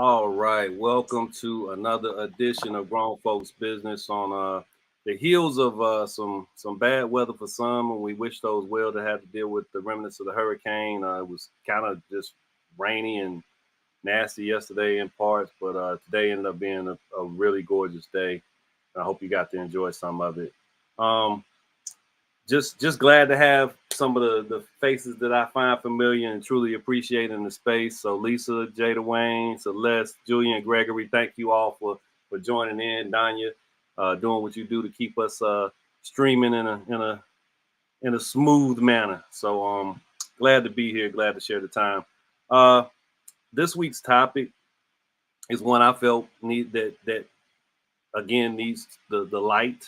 All right, welcome to another edition of Grown Folks Business on the heels of some bad weather for some, and we wish those well to have to deal with the remnants of the hurricane. It was kind of just rainy and nasty yesterday in parts, but today ended up being a really gorgeous day. I hope you got to enjoy some of it. Um, just glad to have some of the faces that I find familiar and truly appreciate in the space. So Lisa, Jada Wayne, Celeste, Julian, Gregory, thank you all for joining in. Danya, doing what you do to keep us streaming in a smooth manner. So glad to be here, glad to share the time. Uh, this week's topic is one I felt that again needs the light.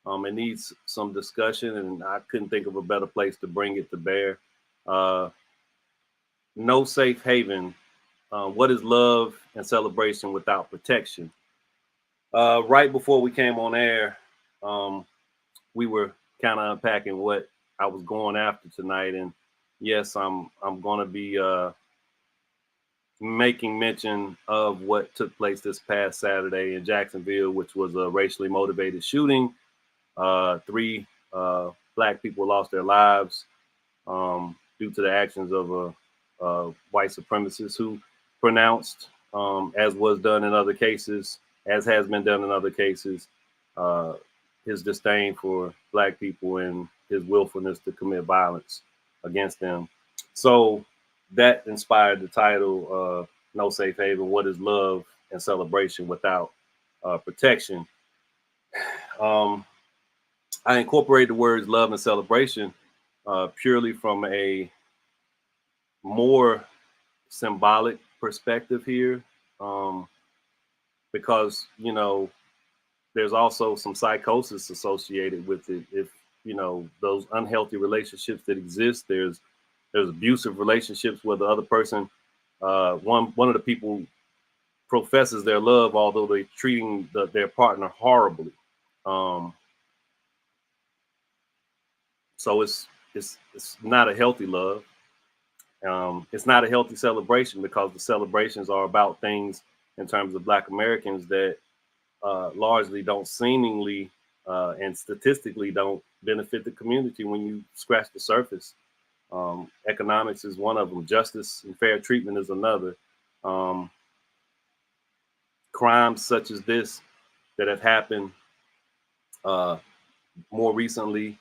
It needs some discussion, and I couldn't think of a better place to bring it to bear. Uh, no safe haven. What is love and celebration without protection? Right before we came on air, um, we were kind of unpacking what I was going after tonight, and yes, I'm going to be making mention of what took place this past Saturday in Jacksonville, which was a racially motivated shooting. Three black people lost their lives due to the actions of a white supremacist who pronounced, as was done in other cases, as has been done in other cases, uh, his disdain for black people and his willfulness to commit violence against them. So that inspired the title, No Safe Haven, What is Love and Celebration Without Protection? Um, I incorporate the words love and celebration purely from a more symbolic perspective here, um, because there's also some psychosis associated with it. If those unhealthy relationships that exist, there's abusive relationships where the other person, one of the people professes their love, although they're treating their partner horribly. Um, so it's not a healthy love. It's not a healthy celebration because the celebrations are about things in terms of Black Americans that largely don't seemingly and statistically don't benefit the community when you scratch the surface. Economics is one of them. Justice and fair treatment is another. Um, Crimes such as this that have happened uh, more recently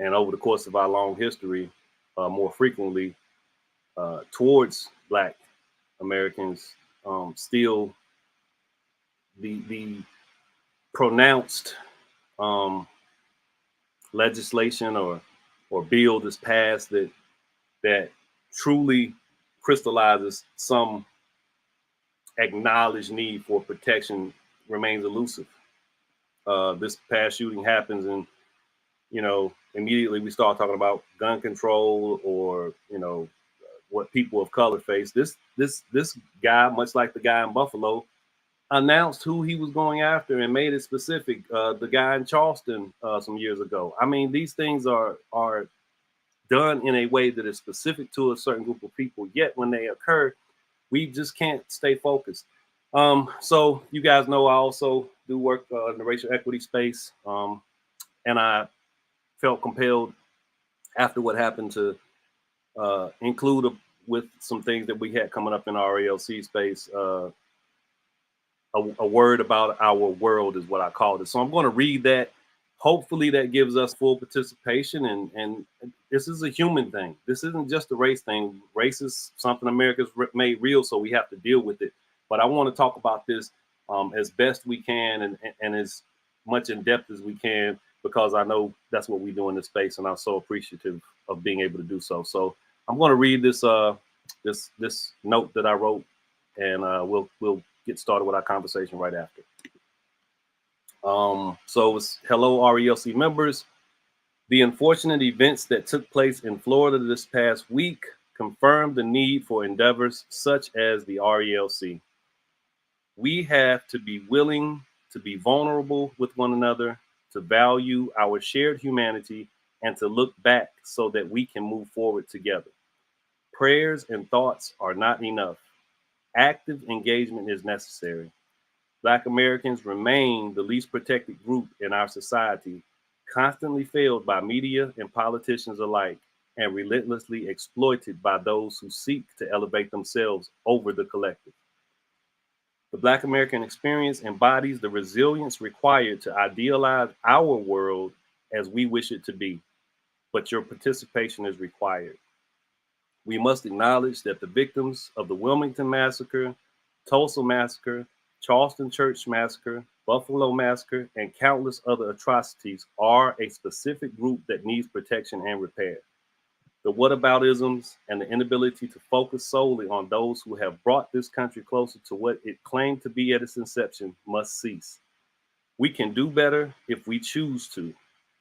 and over the course of our long history, more frequently towards Black Americans, still the pronounced um, legislation or bill that's passed that truly crystallizes some acknowledged need for protection remains elusive. This past shooting happens, and immediately we start talking about gun control or what people of color face. This guy, much like the guy in Buffalo, announced who he was going after and made it specific. The guy in Charleston some years ago. I mean, these things are done in a way that is specific to a certain group of people. Yet when they occur, we just can't stay focused. So you guys know I also do work in the racial equity space, and I felt compelled after what happened to include with some things that we had coming up in our ALC space. A word about our world is what I called it. So I'm going to read that. Hopefully that gives us full participation. And this is a human thing. This isn't just a race thing. Race is something America's made real, so we have to deal with it. But I want to talk about this as best we can and as much in depth as we can, because I know that's what we do in this space, and I'm so appreciative of being able to do so. So I'm going to read this note that I wrote, and we'll get started with our conversation right after. So it's hello, RELC members. The unfortunate events that took place in Florida this past week confirmed the need for endeavors such as the RELC. We have to be willing to be vulnerable with one another, to value our shared humanity, and to look back so that we can move forward together. Prayers and thoughts are not enough. active engagement is necessary. Black Americans remain the least protected group in our society, constantly failed by media and politicians alike, and relentlessly exploited by those who seek to elevate themselves over the collective. The Black American experience embodies the resilience required to idealize our world as we wish it to be, but your participation is required. We must acknowledge that the victims of the Wilmington Massacre, Tulsa Massacre, Charleston Church Massacre, Buffalo Massacre, and countless other atrocities are a specific group that needs protection and repair. The whataboutisms and the inability to focus solely on those who have brought this country closer to what it claimed to be at its inception must cease. We can do better if we choose to.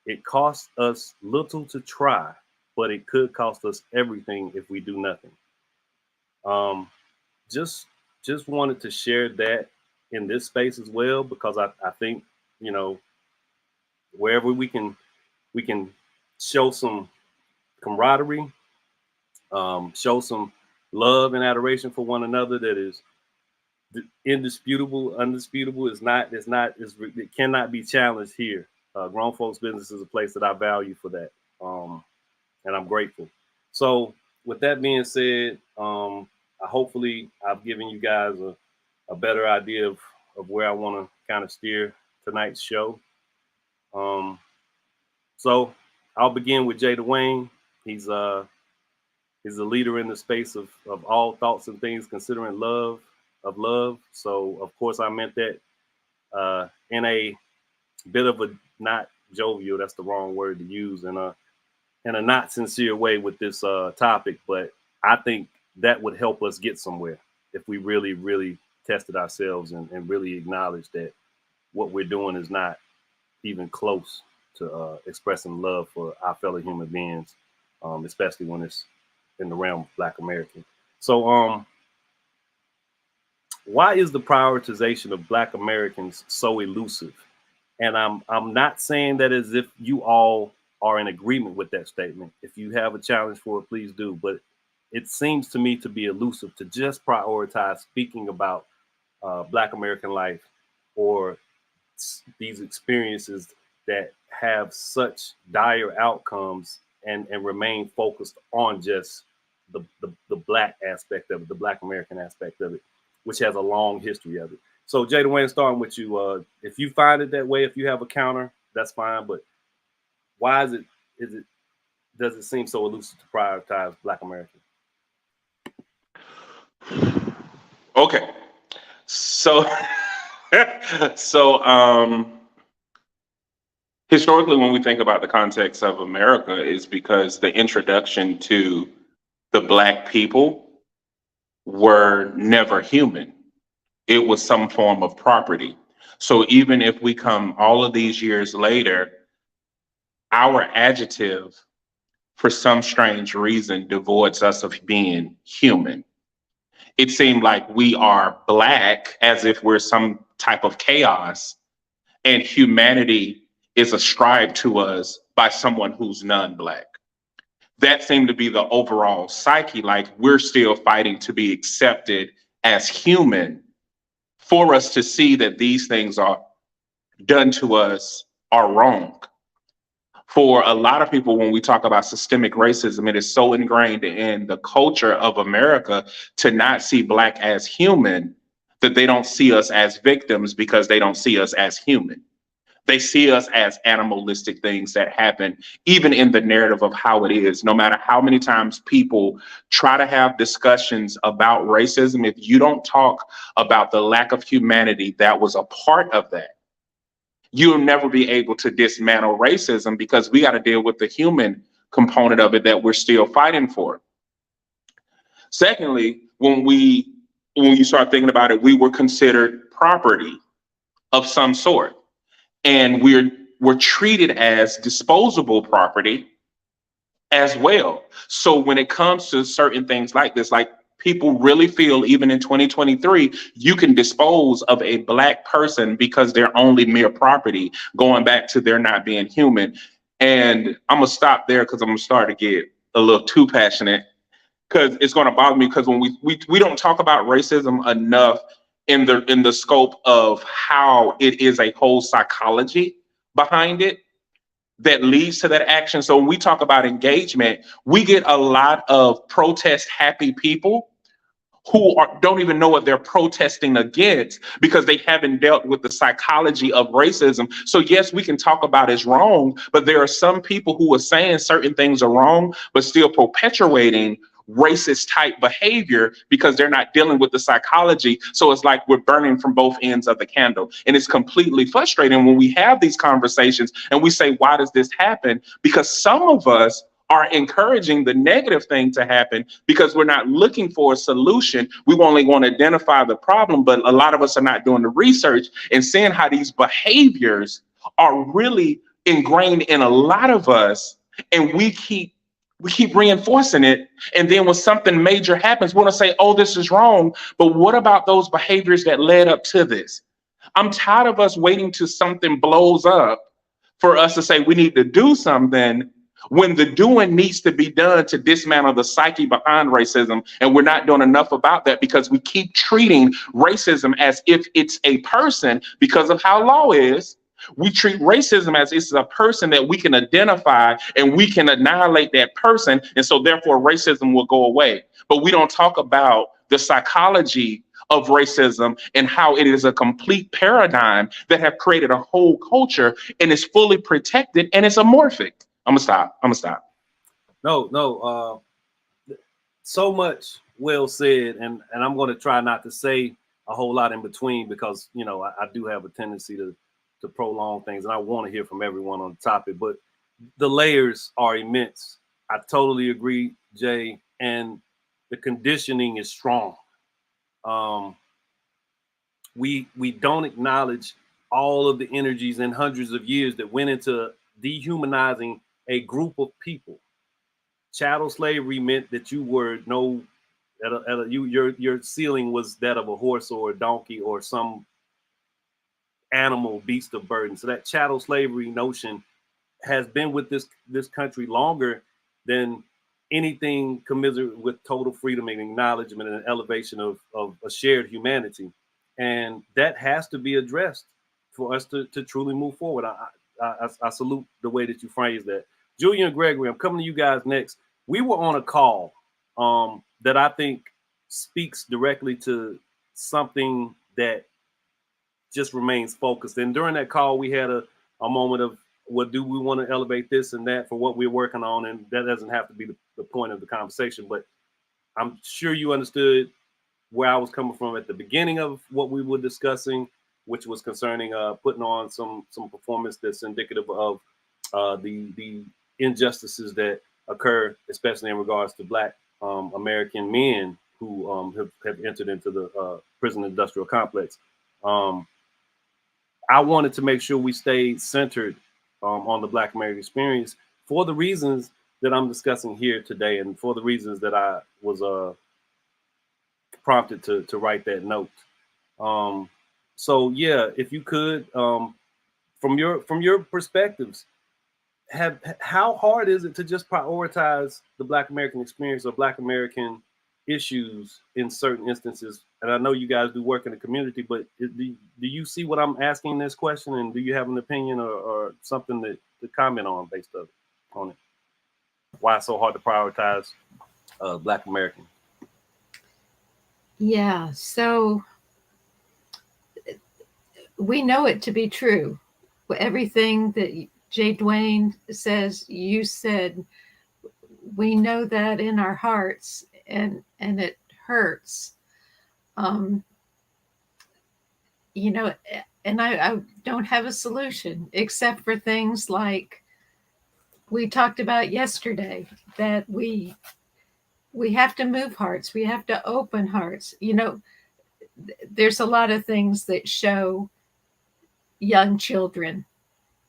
It costs us little to try, but it could cost us everything if we do nothing. Just wanted to share that in this space as well, because I think, wherever we can show some camaraderie, show some love and adoration for one another that is indisputable, undisputable. It cannot be challenged here. Grown Folks Business is a place that I value for that. And I'm grateful. So with that being said, hopefully I've given you guys a better idea of where I want to kind of steer tonight's show. So I'll begin with Jay Dwayne. He's a leader in the space of all thoughts and things considering love. So of course I meant that in a bit of a not jovial, that's the wrong word to use, in a not sincere way with this topic, but I think that would help us get somewhere if we really, really tested ourselves and really acknowledged that what we're doing is not even close to expressing love for our fellow human beings, especially when it's in the realm of Black American. So why is the prioritization of Black Americans so elusive? And I'm not saying that as if you all are in agreement with that statement. If you have a challenge for it, please do. But it seems to me to be elusive to just prioritize speaking about Black American life or these experiences that have such dire outcomes and remain focused on just the Black aspect of it, the Black American aspect of it, which has a long history of it. So Jay Dwayne, starting with you, if you find it that way, if you have a counter, that's fine. But why does it seem so elusive to prioritize Black Americans? Okay, so historically, when we think about the context of America, is because the introduction to the Black people were never human. It was some form of property. So even if we come all of these years later, our adjective, for some strange reason, devoids us of being human. It seemed like we are Black as if we're some type of chaos, and humanity is ascribed to us by someone who's non-Black. That seemed to be the overall psyche, like we're still fighting to be accepted as human, for us to see that these things are done to us are wrong. For a lot of people, when we talk about systemic racism, it is so ingrained in the culture of America to not see Black as human that they don't see us as victims because they don't see us as human. They see us as animalistic things that happen, even in the narrative of how it is. No matter how many times people try to have discussions about racism, if you don't talk about the lack of humanity that was a part of that, you'll never be able to dismantle racism, because we got to deal with the human component of it that we're still fighting for. Secondly, when you start thinking about it, we were considered property of some sort. And we're treated as disposable property as well. So when it comes to certain things like this, like people really feel even in 2023, you can dispose of a Black person because they're only mere property, going back to their not being human. And I'm gonna stop there because I'm gonna start to get a little too passionate, because it's going to bother me, because when we don't talk about racism enough in the scope of how it is a whole psychology behind it that leads to that action. So when we talk about engagement, we get a lot of protest happy people who don't even know what they're protesting against, because they haven't dealt with the psychology of racism. So yes, we can talk about it's wrong, but there are some people who are saying certain things are wrong, but still perpetuating racist type behavior because they're not dealing with the psychology. So it's like we're burning from both ends of the candle. And it's completely frustrating when we have these conversations and we say, why does this happen? Because some of us are encouraging the negative thing to happen because we're not looking for a solution. We only want to identify the problem, but a lot of us are not doing the research and seeing how these behaviors are really ingrained in a lot of us, and we keep reinforcing it. And then when something major happens, we want to say, oh, this is wrong. But what about those behaviors that led up to this? I'm tired of us waiting till something blows up for us to say we need to do something, when the doing needs to be done to dismantle the psyche behind racism. And we're not doing enough about that because we keep treating racism as if it's a person because of how law is. We treat racism as it's a person that we can identify and we can annihilate that person. And so therefore racism will go away. But we don't talk about the psychology of racism and how it is a complete paradigm that have created a whole culture and is fully protected and it's amorphic. I'm gonna stop. No. So much well said, and I'm going to try not to say a whole lot in between because I do have a tendency to prolong things, and I want to hear from everyone on the topic. But the layers are immense. I totally agree, Jay, and the conditioning is strong. We don't acknowledge all of the energies and hundreds of years that went into dehumanizing a group of people. Chattel slavery meant that you were your ceiling was that of a horse or a donkey or some animal, beast of burden. So that chattel slavery notion has been with this country longer than anything commiserate with total freedom and acknowledgement and elevation of a shared humanity. And that has to be addressed for us to truly move forward. I salute the way that you phrase that. Julian and Gregory, I'm coming to you guys next. We were on a call that I think speaks directly to something that just remains focused. And during that call, we had a moment of, well, do we want to elevate this and that for what we're working on? And that doesn't have to be the point of the conversation, but I'm sure you understood where I was coming from at the beginning of what we were discussing, which was concerning putting on some performance that's indicative of the injustices that occur, especially in regards to Black American men who have entered into the prison industrial complex. I wanted to make sure we stayed centered on the Black American experience for the reasons that I'm discussing here today, and for the reasons that I was prompted to write that note. So yeah, if you could, from your perspectives, how hard is it to just prioritize the Black American experience or Black American issues in certain instances? And I know you guys do work in the community, but do you see what I'm asking this question? And do you have an opinion or something to comment on based on it? Why it's so hard to prioritize Black American? Yeah, so we know it to be true. Everything that Jay Dwayne says, you said, we know that in our hearts, and it hurts. And I don't have a solution except for things like we talked about yesterday, that we have to move hearts. We have to open hearts. There's a lot of things that show young children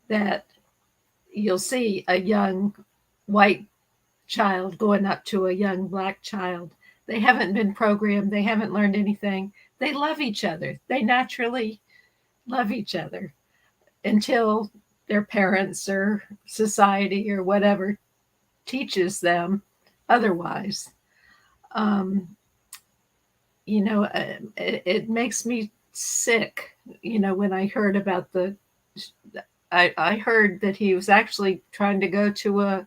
that you'll see a young white child going up to a young Black child. They haven't been programmed. They haven't learned anything. They love each other. They naturally love each other until their parents or society or whatever teaches them otherwise. It makes me sick, when I heard about I heard that he was actually trying to go to a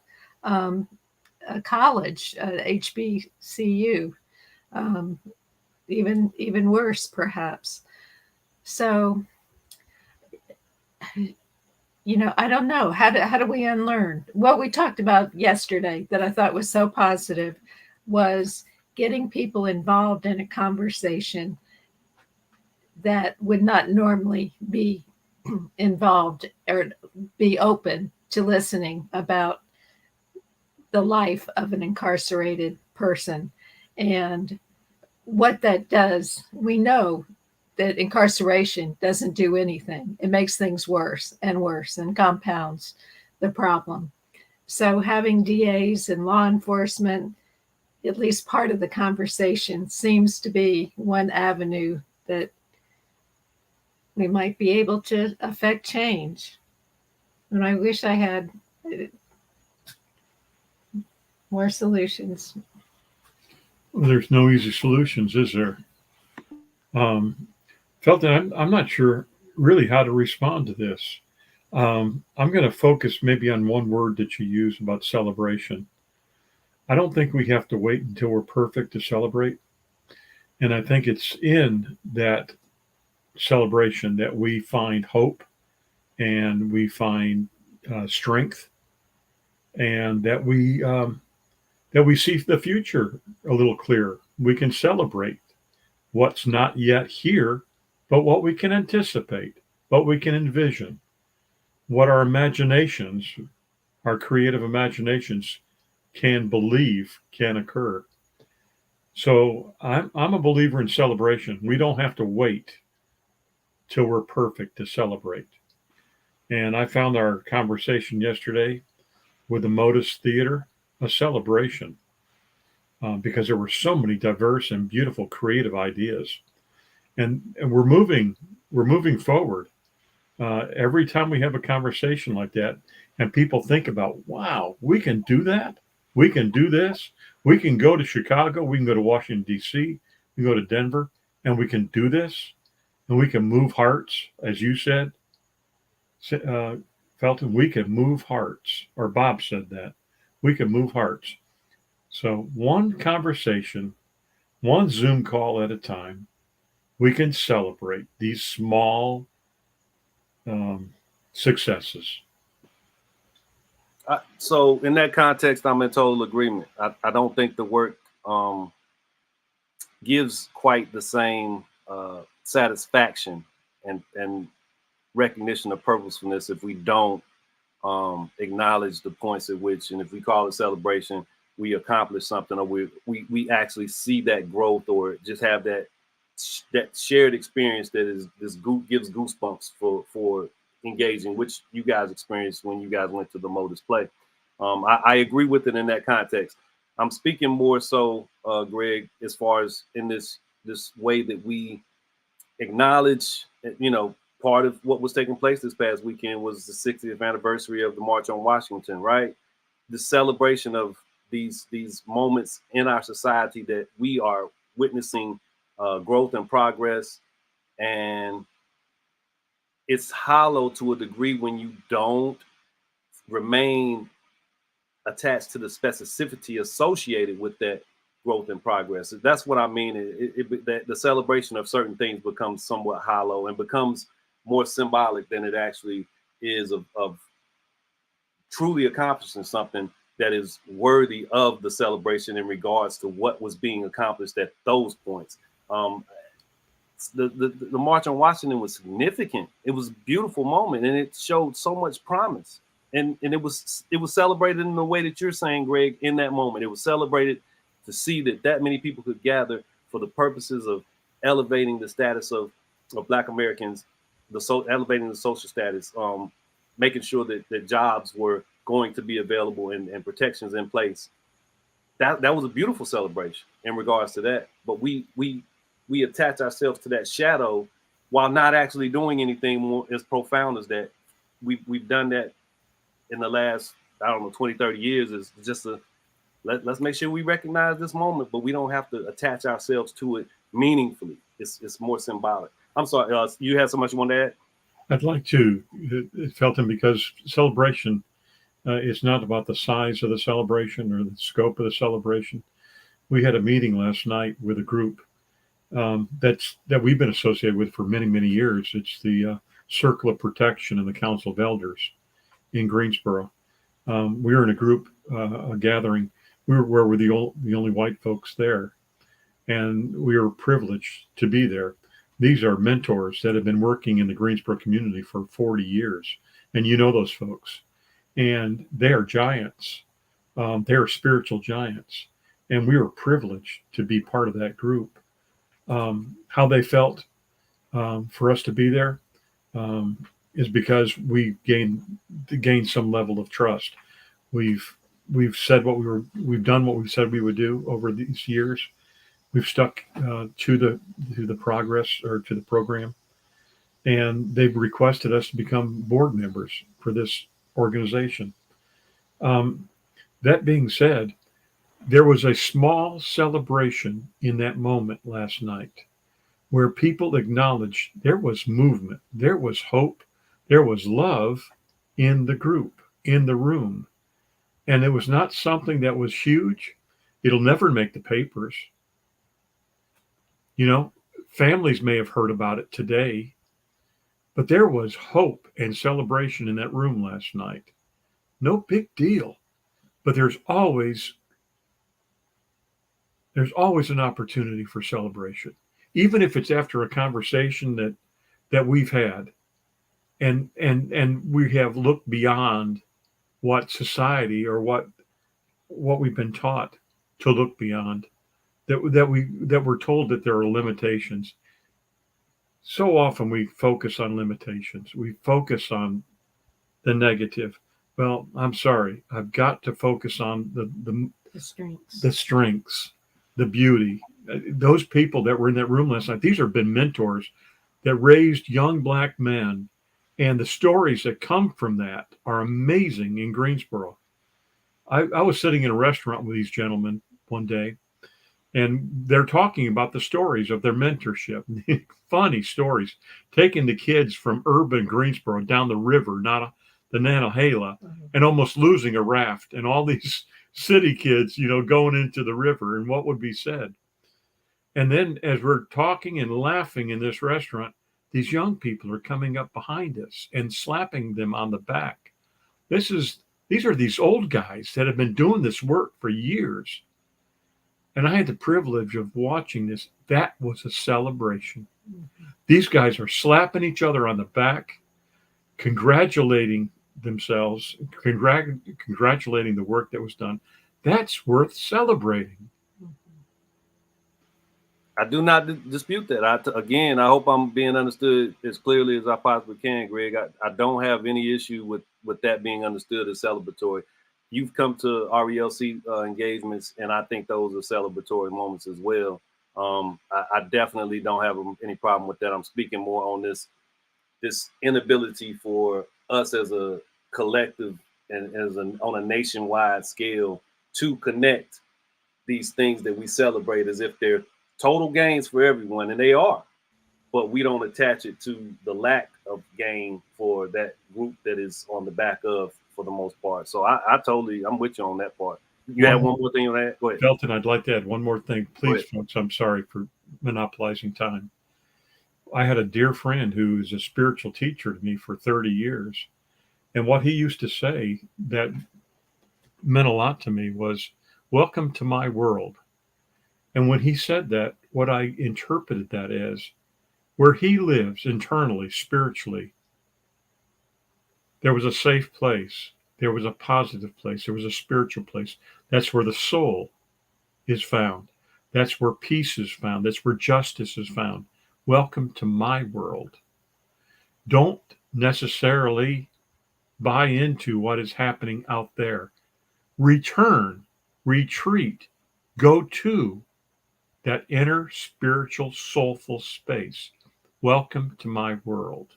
college, HBCU, even worse, perhaps. So, I don't know. How do we unlearn? What we talked about yesterday that I thought was so positive was getting people involved in a conversation that would not normally be involved or be open to listening about the life of an incarcerated person. And what that does, we know that incarceration doesn't do anything. It makes things worse and worse and compounds the problem. So having DAs and law enforcement, at least part of the conversation, seems to be one avenue that we might be able to affect change. And I wish I had more solutions. Well, there's no easy solutions, is there? Felton, I'm not sure really how to respond to this. I'm going to focus maybe on one word that you use about celebration. I don't think we have to wait until we're perfect to celebrate. And I think it's in that celebration that we find hope and we find strength, and that we see the future a little clearer. We can celebrate what's not yet here, but what we can anticipate, what we can envision, what our imaginations, our creative imaginations can believe can occur. So I'm a believer in celebration. We don't have to wait till we're perfect to celebrate. And I found our conversation yesterday with the Modus Theater a celebration, because there were so many diverse and beautiful creative ideas. And we're moving forward. Every time we have a conversation like that, and people think about, wow, we can do that. We can do this. We can go to Chicago. We can go to Washington, D.C. We can go to Denver, and we can do this. And we can move hearts, as you said, Felton. We can move hearts, or Bob said that. We can move hearts. So one conversation, one Zoom call at a time, we can celebrate these small successes. So in that context, I'm in total agreement. I don't think the work gives quite the same satisfaction and recognition of purposefulness if we don't acknowledge the points at which, and if we call it celebration, we accomplish something, or we actually see that growth, or just have that shared experience that gives goosebumps for engaging, which you guys experienced when you guys went to the Modus play. I agree with it in that context. I'm speaking more so, Greg, as far as in this way that we acknowledge, part of what was taking place this past weekend was the 60th anniversary of the March on Washington, right? The celebration of these moments in our society that we are witnessing growth and progress. And it's hollow to a degree when you don't remain attached to the specificity associated with that growth and progress. That's what I mean. That the celebration of certain things becomes somewhat hollow and becomes more symbolic than it actually is of truly accomplishing something that is worthy of the celebration in regards to what was being accomplished at those points. The March on Washington was significant. It was a beautiful moment, and it showed so much promise. And it was celebrated in the way that you're saying, Greg, in that moment. It was celebrated to see that many people could gather for the purposes of elevating the status of Black Americans, elevating the social status, making sure that jobs were going to be available and protections in place. That was a beautiful celebration in regards to that. But we attach ourselves to that shadow while not actually doing anything more as profound as that. We've done that in the last, 20, 30 years. Is just let's make sure we recognize this moment, but we don't have to attach ourselves to it meaningfully. It's more symbolic. I'm sorry, you had so much you want to add? I'd like to, Felton, because celebration is not about the size of the celebration or the scope of the celebration. We had a meeting last night with a group that we've been associated with for many, many years. It's the Circle of Protection and the Council of Elders in Greensboro. We were in a group, a gathering. We were the only white folks there, and we were privileged to be there. These are mentors that have been working in the Greensboro community for 40 years, and you know those folks, and they are giants. They are spiritual giants, and we were privileged to be part of that group. How they felt for us to be there is because we gained some level of trust. We've said we've done what we said we would do over these years. We've stuck to the progress or to the program, and they've requested us to become board members for this organization. That being said, there was a small celebration in that moment last night where people acknowledged there was movement, there was hope, there was love in the group, in the room. And it was not something that was huge. It'll never make the papers. You know, families may have heard about it today, but there was hope and celebration in that room last night. No big deal, but there's always an opportunity for celebration, even if it's after a conversation that we've had, and we have looked beyond what society or what we've been taught to look beyond. That we're told that there are limitations. So often we focus on limitations. We focus on the negative. Well, I'm sorry. I've got to focus on The strengths. the strengths, the beauty. Those people that were in that room last night, these have been mentors that raised young Black men, and the stories that come from that are amazing in Greensboro. I was sitting in a restaurant with these gentlemen one day, and they're talking about the stories of their mentorship. Funny stories, taking the kids from urban Greensboro down the river, not the Nantahala, and almost losing a raft, and all these city kids, going into the river, and what would be said. And then as we're talking and laughing in this restaurant, these young people are coming up behind us and slapping them on the back. These are these old guys that have been doing this work for years. And I had the privilege of watching this. That was a celebration. These guys are slapping each other on the back, congratulating themselves, congratulating the work that was done. That's worth celebrating. I do not dispute that. I hope I'm being understood as clearly as I possibly can, Greg. I don't have any issue with that being understood as celebratory. You've come to RELC engagements, and I think those are celebratory moments as well. I definitely don't have any problem with that. I'm speaking more on this inability for us as a collective and on a nationwide scale to connect these things that we celebrate as if they're total gains for everyone, and they are, but we don't attach it to the lack of gain for that group that is on the back of, for the most part. So I'm with you on that part. You have one more thing on that? Go ahead. Felton, I'd like to add one more thing. Please, folks, I'm sorry for monopolizing time. I had a dear friend who is a spiritual teacher to me for 30 years. And what he used to say that meant a lot to me was, "Welcome to my world." And when he said that, what I interpreted that as, where he lives internally, spiritually, there was a safe place. There was a positive place. There was a spiritual place. That's where the soul is found. That's where peace is found. That's where justice is found. Welcome to my world. Don't necessarily buy into what is happening out there. Return, retreat, go to that inner spiritual, soulful space. Welcome to my world.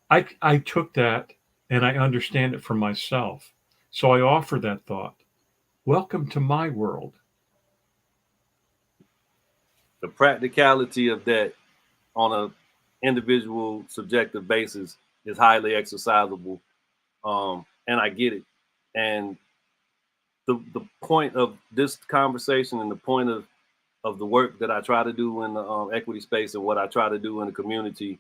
I took that and I understand it for myself. So I offer that thought. Welcome to my world. The practicality of that on a individual subjective basis is highly exercisable. And I get it. And the point of this conversation and the point of the work that I try to do in the equity space and what I try to do in the community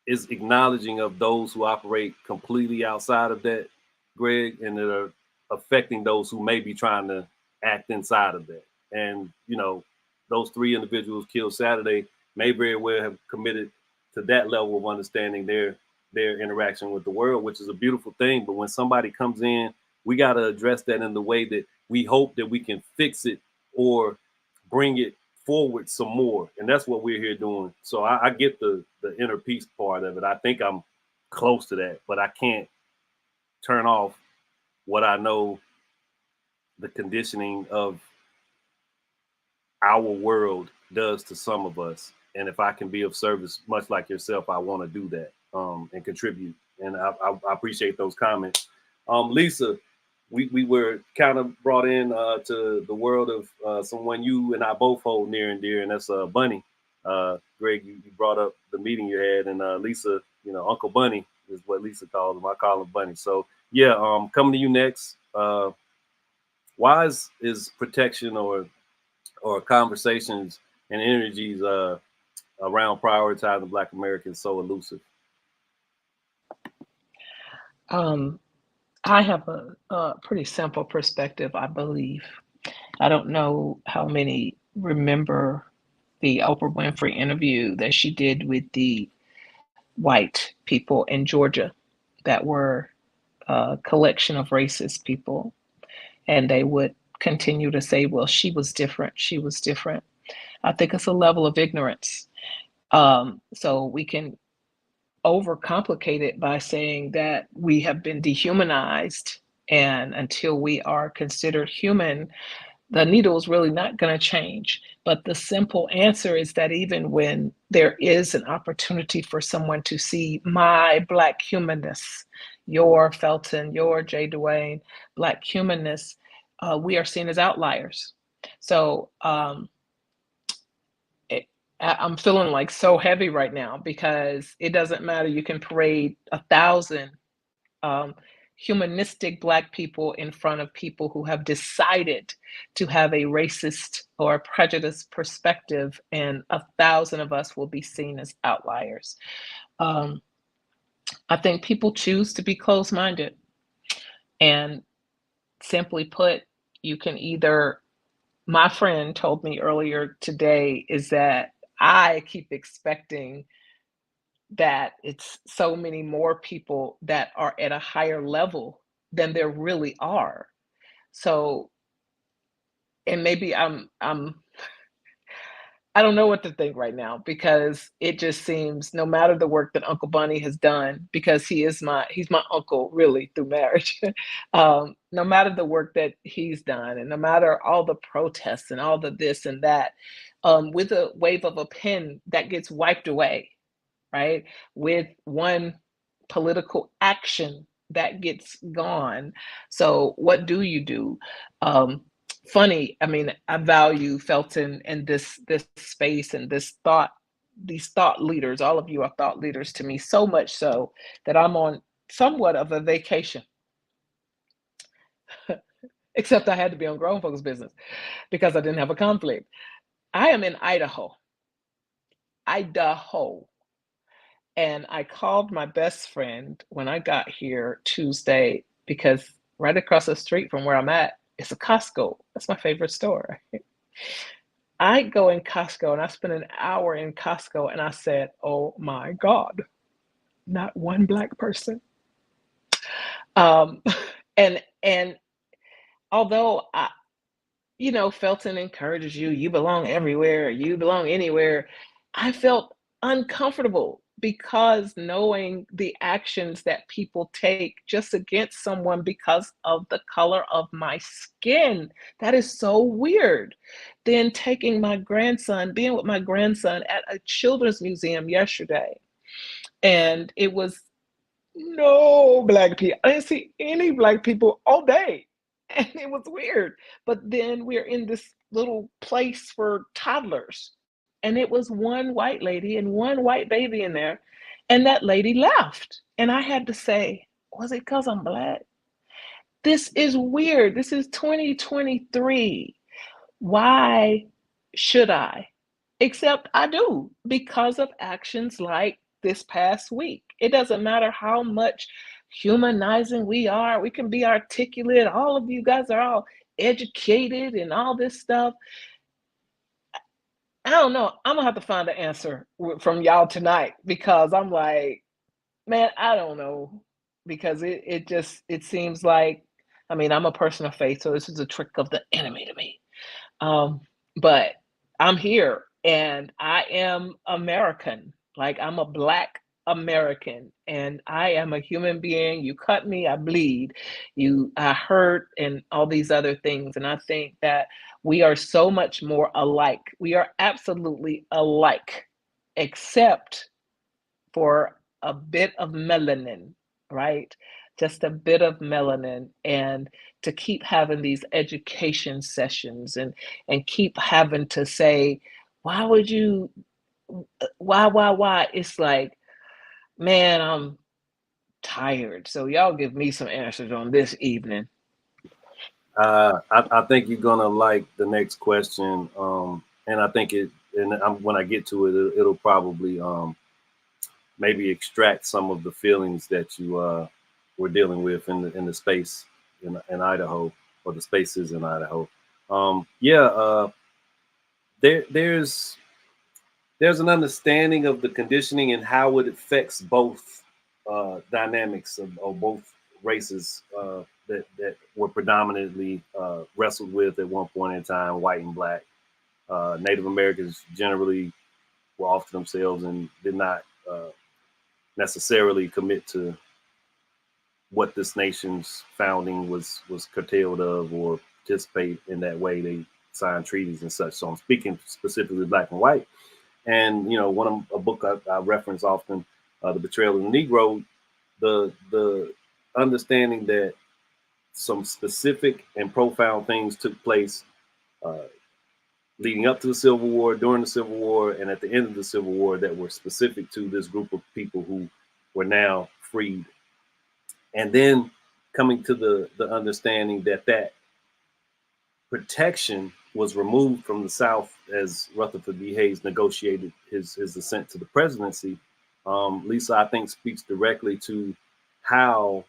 is acknowledging of those who operate completely outside of that, Greg, and that are affecting those who may be trying to act inside of that. And, you know, those 3 individuals killed Saturday may very well have committed to that level of understanding their interaction with the world, which is a beautiful thing. But when somebody comes in, we got to address that in the way that we hope that we can fix it or bring it forward some more. And that's what we're here doing. So I get the inner peace part of it. I think I'm close to that, but I can't turn off what I know the conditioning of our world does to some of us. And if I can be of service, much like yourself, I want to do that and contribute. And I appreciate those comments. Lisa, we were kind of brought in to the world of someone you and I both hold near and dear, and that's Bunny. Greg, you brought up the meeting you had, and Lisa, you know, Uncle Bunny is what Lisa calls him. I call him Bunny. So yeah, coming to you next. Why is protection or conversations and energies around prioritizing Black Americans so elusive? I have a pretty simple perspective, I believe. I don't know how many remember the Oprah Winfrey interview that she did with the white people in Georgia that were a collection of racist people. And they would continue to say, well, she was different. She was different. I think it's a level of ignorance. So we can overcomplicate it by saying that we have been dehumanized, and until we are considered human, the needle is really not going to change. But the simple answer is that even when there is an opportunity for someone to see my Black humanness, your Felton, your Jay Dwayne, Black humanness, we are seen as outliers. So I'm feeling like so heavy right now, because it doesn't matter. You can parade 1,000 humanistic Black people in front of people who have decided to have a racist or a prejudiced perspective, and 1,000 of us will be seen as outliers. I think people choose to be closed-minded. And simply put, you can either, my friend told me earlier today, is that I keep expecting that it's so many more people that are at a higher level than there really are. So, and maybe I don't know what to think right now, because it just seems, no matter the work that Uncle Bunny has done, because he's my uncle really through marriage, no matter the work that he's done, and no matter all the protests and all the this and that, with a wave of a pen that gets wiped away, right? With one political action that gets gone. So what do you do? Funny, I mean, I value Felton and this space and these thought leaders. All of you are thought leaders to me, so much so that I'm on somewhat of a vacation. Except I had to be on Grown Folks Business because I didn't have a conflict. I am in Idaho. And I called my best friend when I got here Tuesday, because right across the street from where I'm at, it's a Costco. That's my favorite store. I go in Costco and I spent an hour in Costco, and I said, oh my God, not one Black person. And although Felton encourages you belong everywhere, you belong anywhere, I felt uncomfortable, because knowing the actions that people take just against someone because of the color of my skin, that is so weird. Then being with my grandson at a children's museum yesterday, and it was no Black people. I didn't see any Black people all day. And it was weird. But then we're in this little place for toddlers. And it was one white lady and one white baby in there. And that lady left. And I had to say, was it because I'm Black? This is weird. This is 2023. Why should I? Except I do, because of actions like this past week. It doesn't matter how much humanizing we are. We can be articulate. All of you guys are all educated and all this stuff. I don't know. I'm gonna have to find the answer from y'all tonight, because I'm like, man, I don't know. Because it seems like, I mean, I'm a person of faith, so this is a trick of the enemy to me. But I'm here and I am American. Like, I'm a Black American and I am a human being. You cut me, I bleed. I hurt, and all these other things. And I think that we are so much more alike. We are absolutely alike, except for a bit of melanin, right? Just a bit of melanin. And to keep having these education sessions and keep having to say, why would you, why? It's like, man, I'm tired. So y'all give me some answers on this evening. I think you're gonna like the next question, and I think when I get to it, it'll probably maybe extract some of the feelings that you were dealing with in the space in Idaho, or the spaces in Idaho. There's an understanding of the conditioning and how it affects both dynamics of both races that were predominantly wrestled with at one point in time, white and Black. Native Americans generally were off to themselves and did not necessarily commit to what this nation's founding was curtailed of, or participate in that way. They signed treaties and such. So I'm speaking specifically Black and white. And a book I reference often, The Betrayal of the Negro, the understanding that some specific and profound things took place leading up to the Civil War, during the Civil War, and at the end of the Civil War that were specific to this group of people who were now freed. And then coming to the understanding that protection was removed from the South as Rutherford B. Hayes negotiated his ascent to the presidency. Lisa, I think, speaks directly to how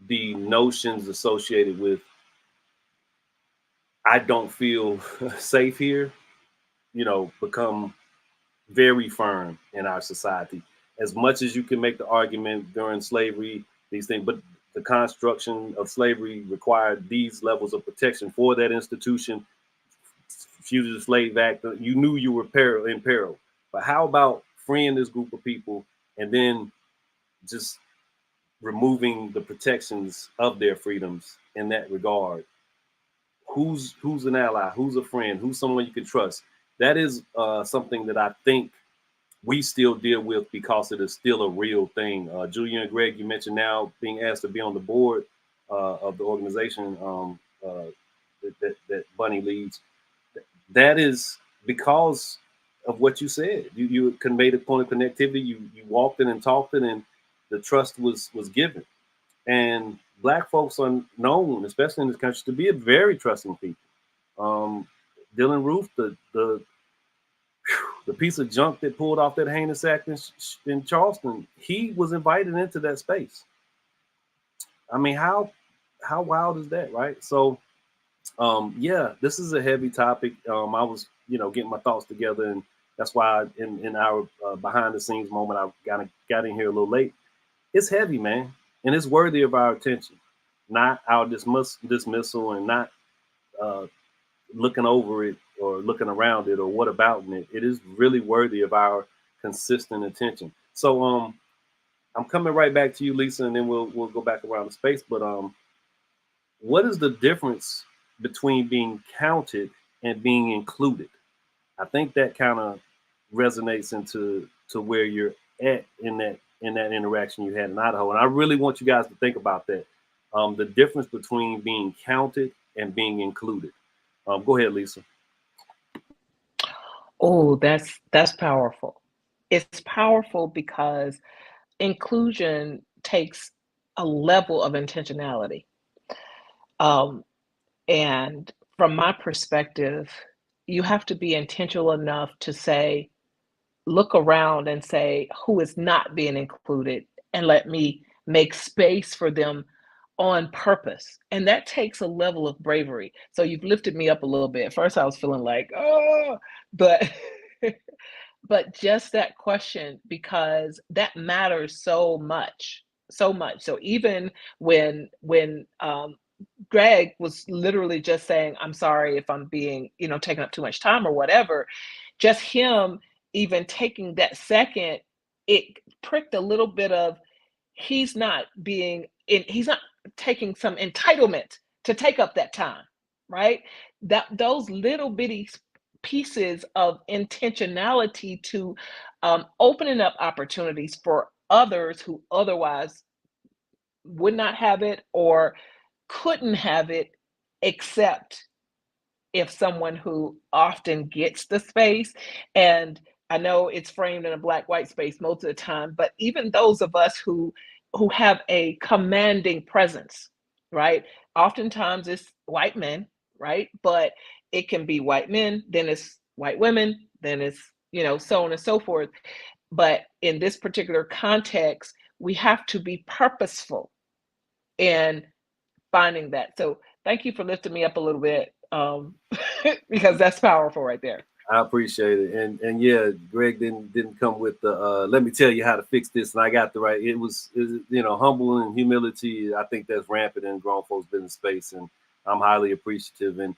the notions associated with I don't feel safe here, become very firm in our society. As much as you can make the argument during slavery, these things, but the construction of slavery required these levels of protection for that institution. Fugitive Slave Act, you knew you were in peril. But how about freeing this group of people and then just removing the protections of their freedoms in that regard? Who's an ally? Who's a friend? Who's someone you can trust? That is something that I think we still deal with, because it is still a real thing. Julia and Greg, you mentioned now being asked to be on the board of the organization that Bunny leads. That is because of what you said. You made a point of connectivity. You walked in and talked it, and the trust was given. And Black folks are known, especially in this country, to be a very trusting people. Dylan Roof, the piece of junk that pulled off that heinous act in Charleston, he was invited into that space. I mean, how wild is that, right? So, this is a heavy topic. I was, getting my thoughts together, and that's why in our behind the scenes moment, I got in here a little late. It's heavy, man, and it's worthy of our attention, not our dismissal, and not looking over it or looking around it or whatabouting it. It is really worthy of our consistent attention. So I'm coming right back to you, Lisa, and then we'll go back around the space. But what is the difference between being counted and being included? I think that kind of resonates into where you're at in that interaction you had in Idaho. And I really want you guys to think about that. the difference between being counted and being included. Go ahead, Lisa. Oh, that's powerful. It's powerful because inclusion takes a level of intentionality. Um, and from my perspective, you have to be intentional enough to say, look around and say, who is not being included, and let me make space for them on purpose. And that takes a level of bravery. So you've lifted me up a little bit. At first I was feeling like, oh, but but just that question, because that matters so much, so much. So even when Greg was literally just saying, I'm sorry if I'm being, taking up too much time or whatever, just him even taking that second, it pricked a little bit of, he's not taking some entitlement to take up that time, right? That those little bitty pieces of intentionality to opening up opportunities for others who otherwise would not have it or couldn't have it, except if someone who often gets the space. And I know it's framed in a black white space most of the time, but even those of us who have a commanding presence, right? Oftentimes it's white men, right? But it can be white men, then it's white women, then it's, so on and so forth. But in this particular context, we have to be purposeful in finding that. So thank you for lifting me up a little bit, because that's powerful right there. I appreciate it, and yeah, Greg didn't come with the let me tell you how to fix this, and I got the right. It was humble and humility. I think that's rampant in grown folks business space, and I'm highly appreciative. And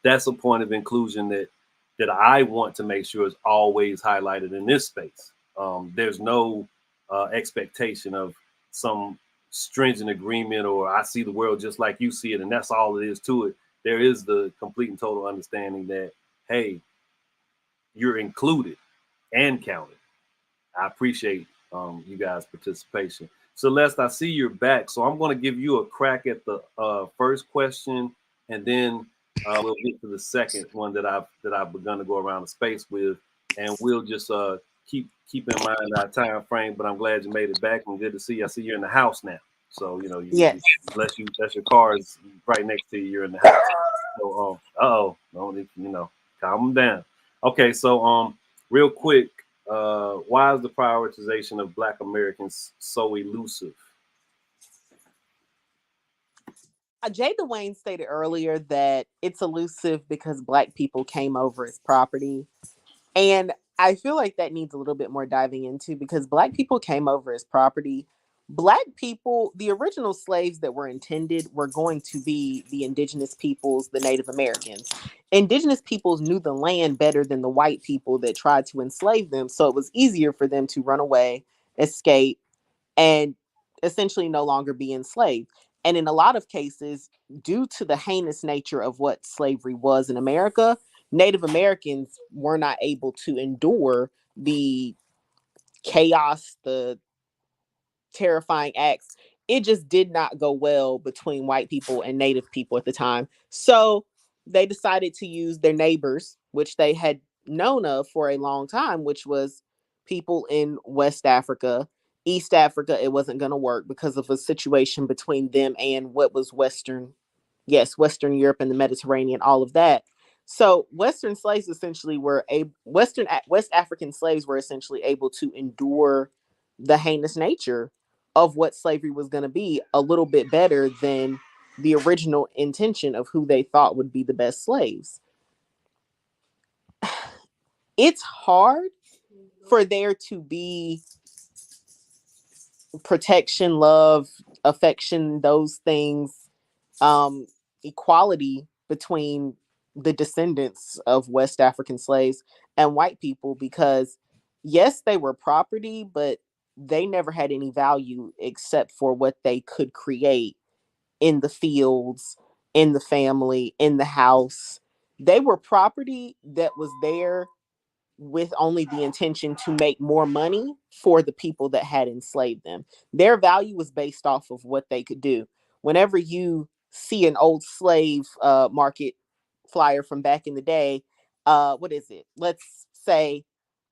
that's a point of inclusion that I want to make sure is always highlighted in this space. There's no expectation of some stringent agreement, or I see the world just like you see it, and that's all it is to it. There is the complete and total understanding that, hey, you're included and counted. I appreciate you guys' participation. Celeste, I see you're back, so I'm going to give you a crack at the first question, and then we'll get to the second one that I've begun to go around the space with, and we'll just keep in mind our time frame. But I'm glad you made it back, and good to see you. I see you're in the house now, so Yes. unless your car is right next to you, you're in the house. So no, calm them down. Okay, so real quick, why is the prioritization of Black Americans so elusive? Jay Wayne stated earlier that it's elusive because Black people came over as property. And I feel like that needs a little bit more diving into, because Black people came over as property. Black people, the original slaves that were intended were going to be the indigenous peoples, the Native Americans. Indigenous peoples knew the land better than the white people that tried to enslave them. So it was easier for them to run away, escape, and essentially no longer be enslaved. And in a lot of cases, due to the heinous nature of what slavery was in America, Native Americans were not able to endure the chaos, the terrifying acts. It just did not go well between white people and Native people at the time. So they decided to use their neighbors, which they had known of for a long time, which was people in West Africa. East Africa, it wasn't going to work because of a situation between them and what was Western Europe and the Mediterranean, all of that. So Western slaves essentially were West African slaves were essentially able to endure the heinous nature of what slavery was going to be a little bit better than the original intention of who they thought would be the best slaves. It's hard for there to be protection, love, affection, those things, equality between the descendants of West African slaves and white people, because yes, they were property, but they never had any value except for what they could create in the fields, in the family, in the house. They were property that was there with only the intention to make more money for the people that had enslaved them. Their value was based off of what they could do. whenever you see an old slave market flyer from back in the day, what is it? Let's say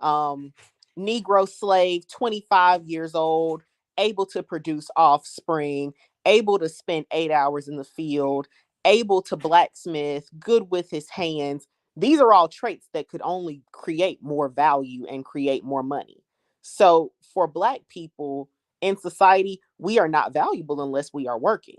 Negro slave, 25 years old, able to produce offspring, able to spend 8 hours in the field, able to blacksmith, good with his hands. These are all traits that could only create more value and create more money. So for Black people in society, we are not valuable unless we are working,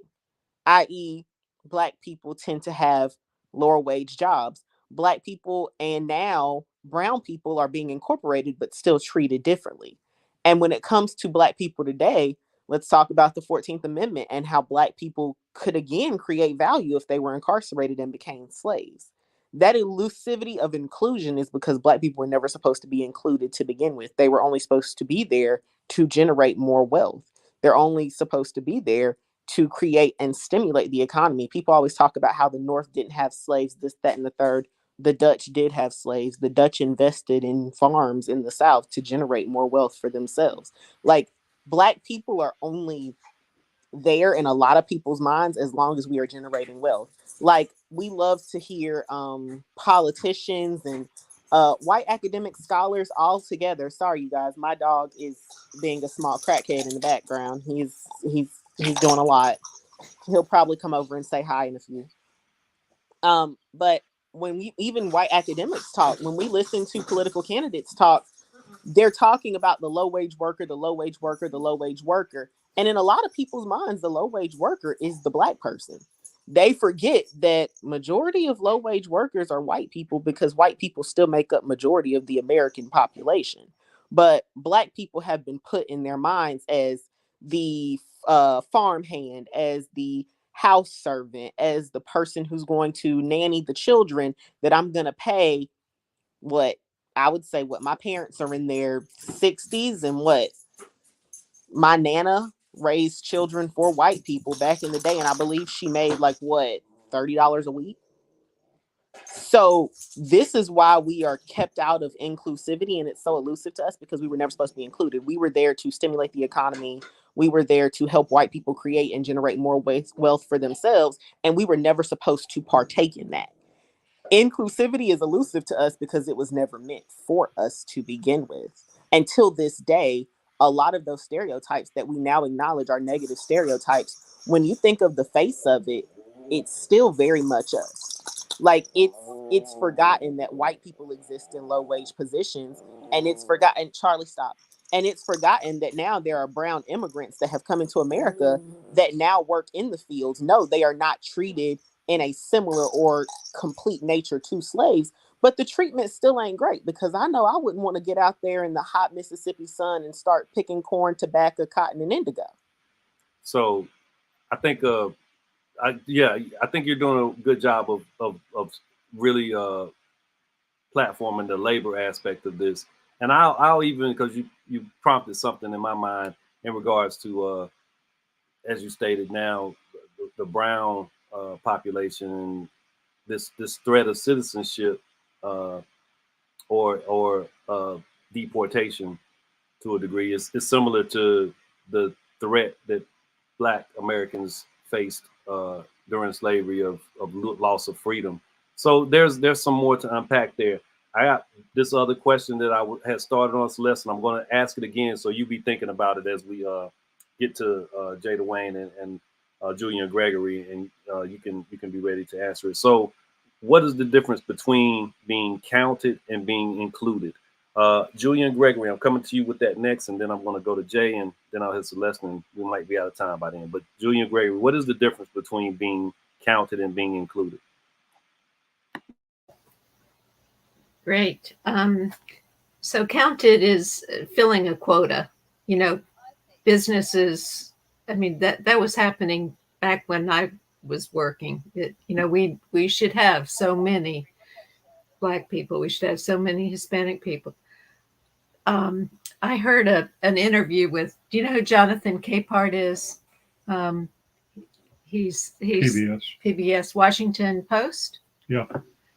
i.e., Black people tend to have lower wage jobs. Black people and now brown people are being incorporated, but still treated differently. And when it comes to Black people today, let's talk about the 14th Amendment and how Black people could again create value if they were incarcerated and became slaves. That elusivity of inclusion is because Black people were never supposed to be included to begin with. They were only supposed to be there to generate more wealth. They're only supposed to be there to create and stimulate the economy. People always talk about how the North didn't have slaves, this, that, and the third. The Dutch did have slaves. The Dutch invested in farms in the South to generate more wealth for themselves. Like, Black people are only there in a lot of people's minds as long as we are generating wealth. Like, we love to hear politicians and white academic scholars all together. Sorry, you guys, my dog is being a small crackhead in the background. He's doing a lot. He'll probably come over and say hi in a few. But when we, even white academics talk, when we listen to political candidates talk, they're talking about the low wage worker, the low wage worker, the low wage worker. And in a lot of people's minds, the low wage worker is the Black person. They forget that majority of low wage workers are white people, because white people still make up majority of the American population. But Black people have been put in their minds as the farmhand, as the house servant, as the person who's going to nanny the children, that I'm going to pay what I would say what my parents are in their 60s, and what my nana raised children for white people back in the day. And I believe she made like what, $30 a week. So this is why we are kept out of inclusivity, and it's so elusive to us, because we were never supposed to be included. We were there to stimulate the economy. We were there to help white people create and generate more wealth for themselves, and we were never supposed to partake in that. Inclusivity is elusive to us because it was never meant for us to begin with. Until this day, a lot of those stereotypes that we now acknowledge are negative stereotypes, when you think of the face of it, it's still very much us. Like, it's forgotten that white people exist in low wage positions, and it's forgotten, Charlie, stop. And it's forgotten that now there are brown immigrants that have come into America that now work in the fields. No, they are not treated in a similar or complete nature to slaves, but the treatment still ain't great, because I know I wouldn't want to get out there in the hot Mississippi sun and start picking corn, tobacco, cotton, and indigo. So I think I think you're doing a good job of really platforming the labor aspect of this. And I'll even, because you prompted something in my mind in regards to as you stated now, the brown population, this threat of citizenship or deportation to a degree is similar to the threat that Black Americans faced during slavery of loss of freedom. So there's some more to unpack there. I got this other question that I had started on, Celeste, and I'm going to ask it again, so you be thinking about it as we get to Jada Wayne and Julian Gregory, and you can be ready to answer it. So, what is the difference between being counted and being included? Julian Gregory, I'm coming to you with that next, and then I'm going to go to Jay, and then I'll hit Celeste, and we might be out of time by then. But Julian Gregory, what is the difference between being counted and being included? Great. So counted is filling a quota. You know, businesses, I mean, that was happening back when I was working. We should have so many Black people. We should have so many Hispanic people. I heard an interview with, do you know who Jonathan Capehart is? He's PBS Washington Post. Yeah.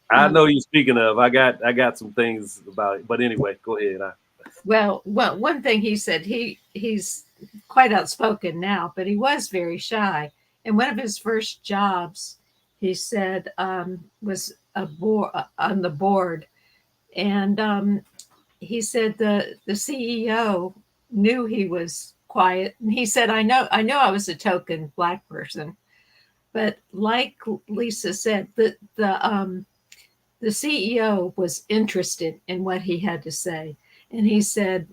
I know you're speaking of. I got some things about it, but anyway, go ahead. Well, one thing he said, he's quite outspoken now, but he was very shy. And one of his first jobs, he said, was on the board. And he said the CEO knew he was quiet. And he said, I know I was a token Black person. But like Lisa said, the CEO was interested in what he had to say. And he said,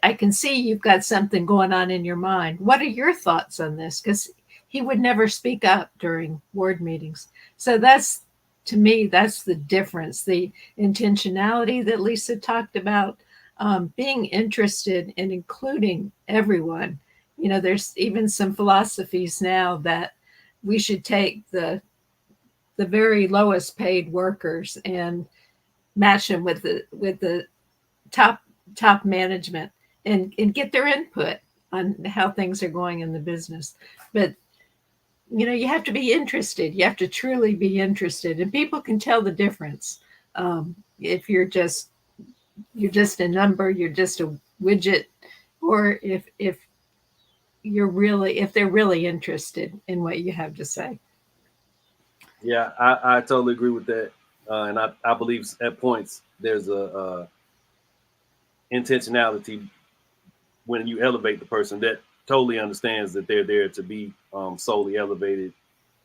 I can see you've got something going on in your mind. What are your thoughts on this? Because he would never speak up during board meetings. So to me, that's the difference, the intentionality that Lisa talked about, being interested in including everyone. There's even some philosophies now that we should take the very lowest paid workers and match them with the top management and get their input on how things are going in the business. But you have to be interested. You have to truly be interested, and people can tell the difference. If you're just a number, you're just a widget, or if they're really interested in what you have to say. Yeah, I totally agree with that. And I believe at points there's a intentionality when you elevate the person that totally understands that they're there to be solely elevated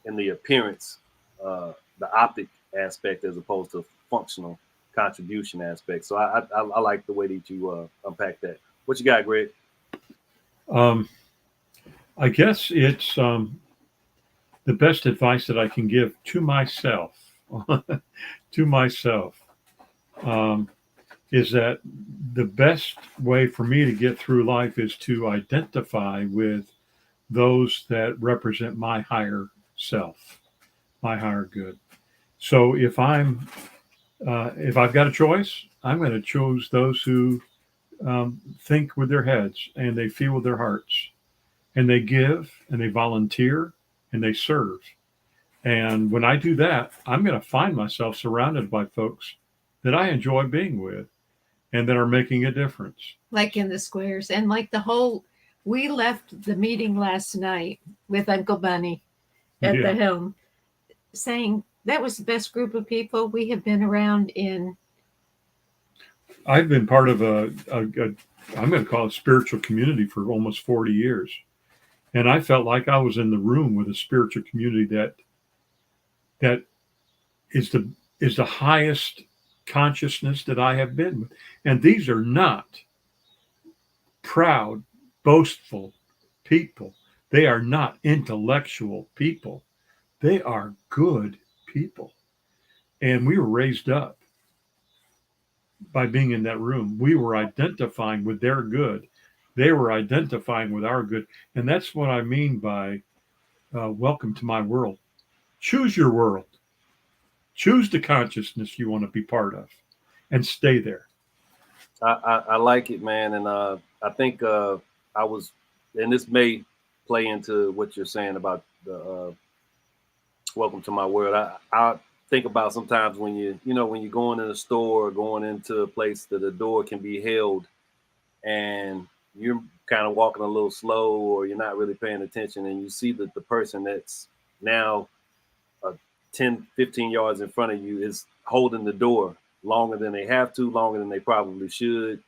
in the appearance, the optic aspect, as opposed to functional contribution aspect. So I like the way that you unpack that. What you got, Greg? I guess it's the best advice that I can give to myself, is that the best way for me to get through life is to identify with those that represent my higher self, my higher good. So if I've got a choice, I'm going to choose those who think with their heads and they feel with their hearts, and they give and they volunteer and they serve. And when I do that, I'm going to find myself surrounded by folks that I enjoy being with and that are making a difference. Like in the squares, and like we left the meeting last night with Uncle Bunny at the helm saying that was the best group of people we have been around in. I've been part of I'm going to call it spiritual community for almost 40 years. And I felt like I was in the room with a spiritual community that is the highest consciousness that I have been with. And these are not proud, boastful people. They are not intellectual people. They are good people. And we were raised up by being in that room. We were identifying with their good. They were identifying with our good. And that's what I mean by welcome to my world. Choose your world. Choose the consciousness you want to be part of and stay there. I like it, man. And I think and this may play into what you're saying about the welcome to my world. I think about sometimes when when you're going in a store or going into a place that the door can be held and you're kind of walking a little slow or you're not really paying attention, and you see that the person that's now 10, 15 yards in front of you is holding the door longer than they have to, longer than they probably should.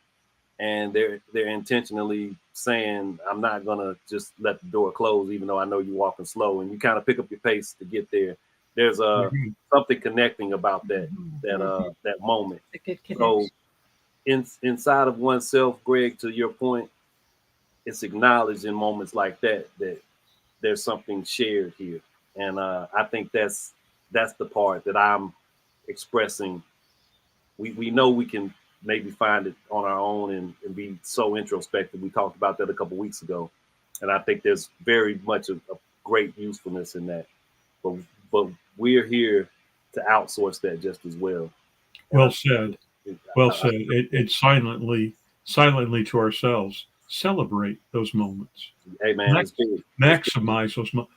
And they're intentionally saying, I'm not going to just let the door close, even though I know you're walking slow, and you kind of pick up your pace to get there. There's something connecting about that moment. So inside of oneself, Greg, to your point, it's acknowledged in moments like that there's something shared here. And I think that's the part that I'm expressing. We know we can maybe find it on our own and be so introspective. We talked about that a couple of weeks ago. And I think there's very much a great usefulness in that. But we're here to outsource that just as well. Well said. Well said. It silently to ourselves, celebrate those moments. Hey, man, it's big. Maximize those moments.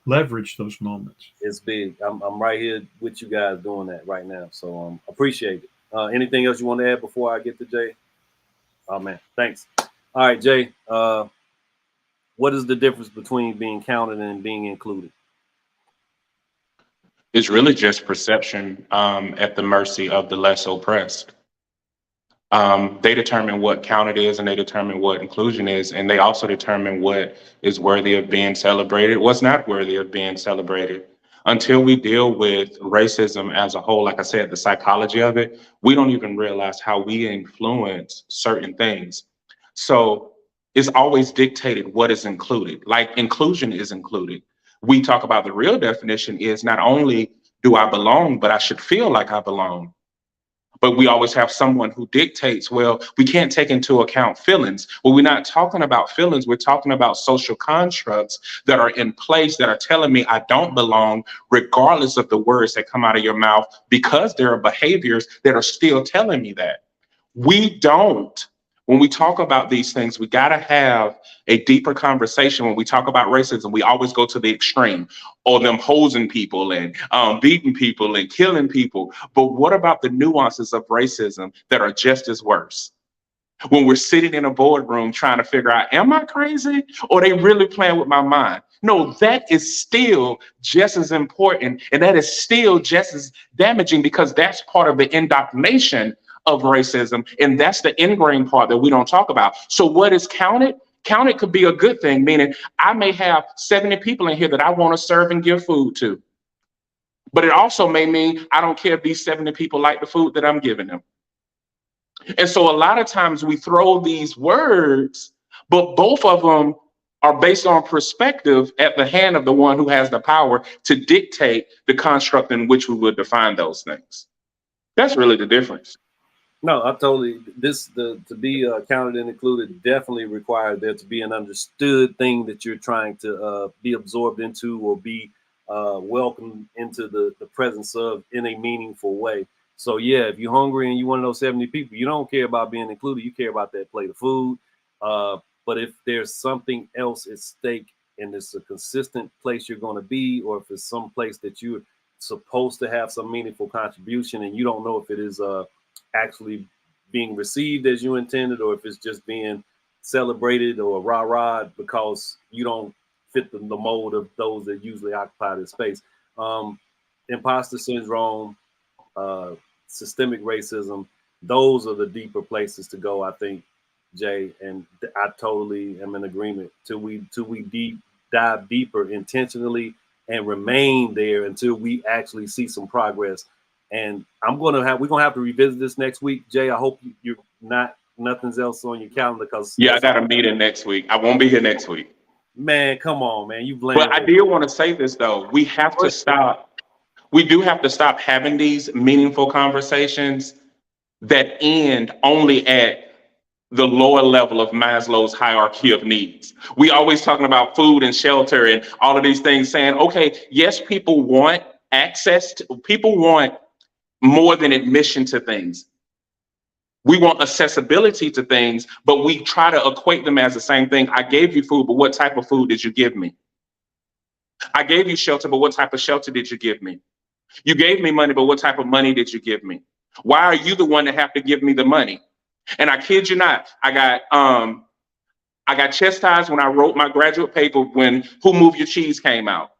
Leverage those moments. It's big. I'm right here with you guys doing that right now. So appreciate it. Anything else you want to add before I get to Jay? Oh, man, thanks. All right, Jay. what is the difference between being counted and being included? It's really just perception at the mercy of the less oppressed. They determine what counted is, and they determine what inclusion is, and they also determine what is worthy of being celebrated, what's not worthy of being celebrated. Until we deal with racism as a whole, like I said, the psychology of it, we don't even realize how we influence certain things. So it's always dictated what is included. Like inclusion is included. We talk about the real definition is not only do I belong, but I should feel like I belong. But we always have someone who dictates, well, we can't take into account feelings. Well, we're not talking about feelings. We're talking about social constructs that are in place that are telling me I don't belong, regardless of the words that come out of your mouth, because there are behaviors that are still telling me that. We don't. When we talk about these things, we got to have a deeper conversation. When we talk about racism, we always go to the extreme, or them hosing people and beating people and killing people. But what about the nuances of racism that are just as worse? When we're sitting in a boardroom trying to figure out, am I crazy? Or they really playing with my mind? No, that is still just as important. And that is still just as damaging, because that's part of the indoctrination of racism. And that's the ingrained part that we don't talk about. So what is counted? Counted could be a good thing, meaning I may have 70 people in here that I want to serve and give food to. But it also may mean I don't care if these 70 people like the food that I'm giving them. And so a lot of times we throw these words, but both of them are based on perspective at the hand of the one who has the power to dictate the construct in which we would define those things. That's really the difference. No, I totally. To be counted and included definitely requires there to be an understood thing that you're trying to be absorbed into, or be welcomed into the presence of in a meaningful way. So yeah, if you're hungry and you one of those 70 people, you don't care about being included. You care about that plate of food. But if there's something else at stake, and it's a consistent place you're going to be, or if it's some place that you're supposed to have some meaningful contribution, and you don't know if it is actually being received as you intended, or if it's just being celebrated or rah-rah because you don't fit the mold of those that usually occupy this space. Imposter syndrome, systemic racism, those are the deeper places to go, I think, Jay, and I totally am in agreement. Till we dive deeper intentionally and remain there until we actually see some progress. And we're gonna have to revisit this next week, Jay. I hope you're nothing's else on your calendar, because Yeah, I got a meeting next week. I won't be here next week. Man, come on, man. You blame. But I did want to say this though. We have to stop. We do have to stop having these meaningful conversations that end only at the lower level of Maslow's hierarchy of needs. We always talking about food and shelter and all of these things, saying, okay, yes, people want people want more than admission to things. We want accessibility to things, but we try to equate them as the same thing. I gave you food, but what type of food did you give me? I gave you shelter, but what type of shelter did you give me? You gave me money, but what type of money did you give me? Why are you the one that have to give me the money? And I kid you not, I got chastised when I wrote my graduate paper when Who Moved Your Cheese came out.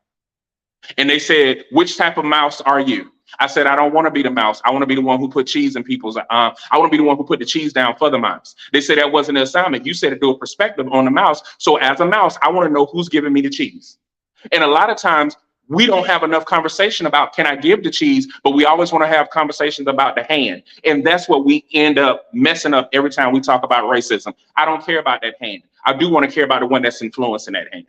And they said, which type of mouse are you? I said, I don't want to be the mouse. I want to be the one who put cheese in people's, I want to be the one who put the cheese down for the mouse. They said that wasn't an assignment. You said to do a perspective on the mouse. So as a mouse, I want to know who's giving me the cheese. And a lot of times we don't have enough conversation about, can I give the cheese? But we always want to have conversations about the hand. And that's what we end up messing up every time we talk about racism. I don't care about that hand. I do want to care about the one that's influencing that hand.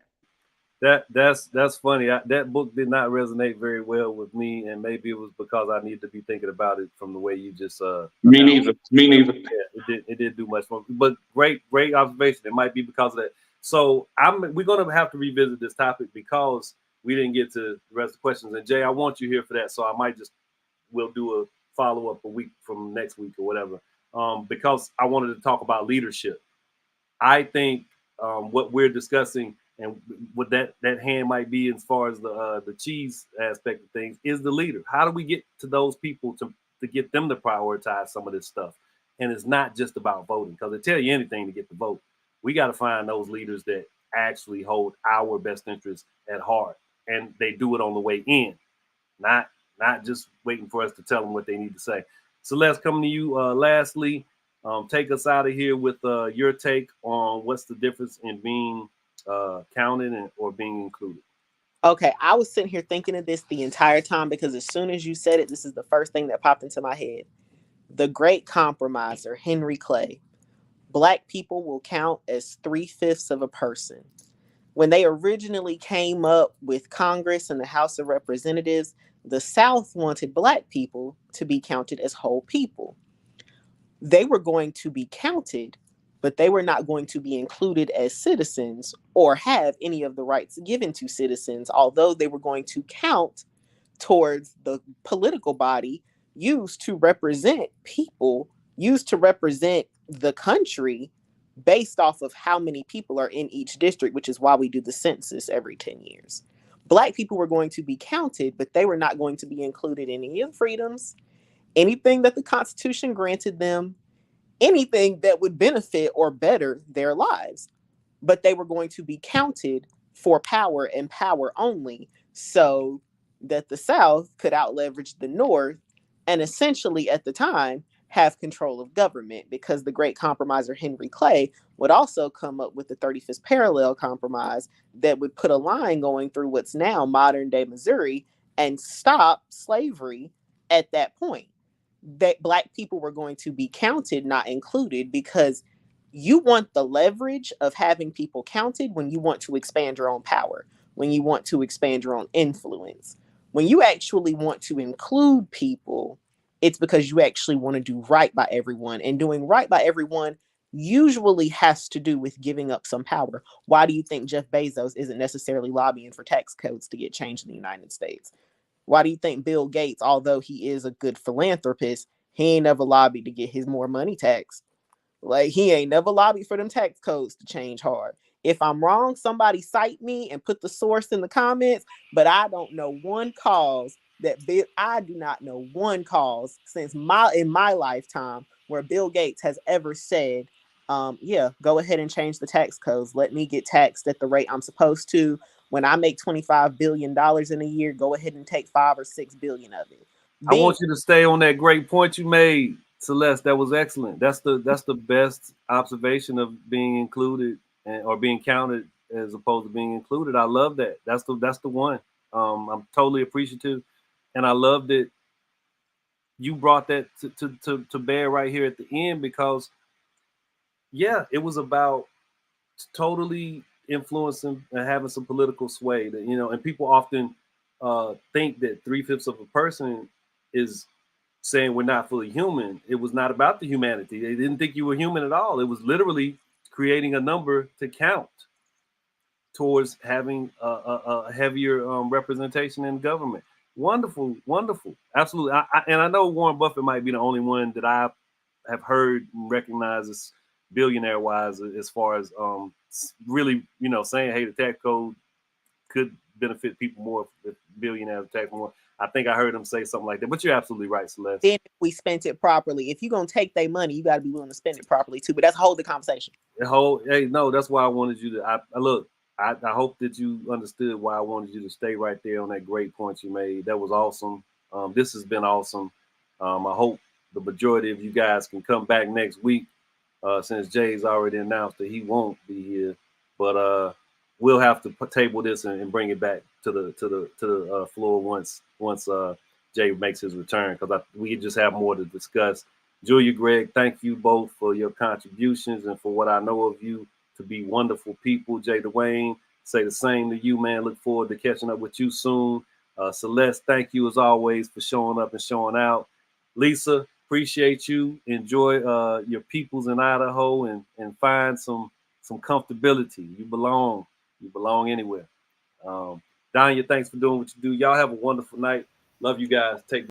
That's funny. That book did not resonate very well with me, and maybe it was because I need to be thinking about it from the way you just. Me neither. Yeah, it did do much more. But great observation. It might be because of that. So we're gonna have to revisit this topic because we didn't get to the rest of the questions. And Jay, I want you here for that. So I might we'll do a follow-up a week from next week or whatever. Because I wanted to talk about leadership. I think what we're discussing and what that hand might be as far as the cheese aspect of things is the leader. How do we get to those people to get them to prioritize some of this stuff? And it's not just about voting, because they tell you anything to get the vote. We got to find those leaders that actually hold our best interests at heart, and they do it on the way in, not just waiting for us to tell them what they need to say. Celeste, coming to you lastly, take us out of here with your take on what's the difference in being counted or being included. Okay, I was sitting here thinking of this the entire time because as soon as you said it, this is the first thing that popped into my head. The great compromiser, Henry Clay. Black people will count as 3/5 of a person. When they originally came up with Congress and the House of Representatives, the South wanted Black people to be counted as whole people. They were going to be counted, but they were not going to be included as citizens or have any of the rights given to citizens, although they were going to count towards the political body used to represent people, used to represent the country based off of how many people are in each district, which is why we do the census every 10 years. Black people were going to be counted, but they were not going to be included in any of the freedoms, anything that the Constitution granted them, anything that would benefit or better their lives. But they were going to be counted for power and power only, so that the South could out-leverage the North and essentially at the time have control of government, because the great compromiser Henry Clay would also come up with the 35th parallel compromise that would put a line going through what's now modern day Missouri and stop slavery at that point. That Black people were going to be counted, not included, because you want the leverage of having people counted when you want to expand your own power, when you want to expand your own influence. When you actually want to include people, it's because you actually want to do right by everyone. And doing right by everyone usually has to do with giving up some power. Why do you think Jeff Bezos isn't necessarily lobbying for tax codes to get changed in the United States? Why do you think Bill Gates, although he is a good philanthropist, he ain't never lobbied to get his more money taxed? Like, he ain't never lobbied for them tax codes to change hard. If I'm wrong, somebody cite me and put the source in the comments, but I don't know one cause I do not know one cause in my lifetime where Bill Gates has ever said, yeah, go ahead and change the tax codes. Let me get taxed at the rate I'm supposed to. When I make $25 billion in a year, go ahead and take 5 or 6 billion of it. I want you to stay on that great point you made, Celeste. That was excellent. That's the best observation of being included or being counted as opposed to being included. I love that. That's the one. I'm totally appreciative, and I love that you brought that to bear right here at the end, because yeah, it was about totally influencing and having some political sway. That, and people often think that 3/5 of a person is saying we're not fully human. It was not about the humanity. They didn't think you were human at all. It was literally creating a number to count towards having a heavier representation in government. Wonderful, wonderful, absolutely. And I know Warren Buffett might be the only one that I have heard and recognized as billionaire wise, as far as really, saying, hey, the tax code could benefit people more if billionaires tax more. I think I heard him say something like that. But you're absolutely right, Celeste. Then if we spent it properly. If you're going to take their money, you got to be willing to spend it properly too. But that's a whole other conversation. Hey, no, that's why I wanted you to. I hope that you understood why I wanted you to stay right there on that great point you made. That was awesome. This has been awesome. I hope the majority of you guys can come back next week, since Jay's already announced that he won't be here. But we'll have to table this and bring it back to the floor once Jay makes his return, because we just have more to discuss. Julia, Greg, thank you both for your contributions and for what I know of you to be wonderful people. Jay Dwayne, say the same to you, man. Look forward to catching up with you soon. Celeste, thank you as always for showing up and showing out. Lisa, appreciate you. Enjoy your peoples in Idaho and find some comfortability. You belong anywhere. Danya, thanks for doing what you do. Y'all have a wonderful night. Love you guys. Take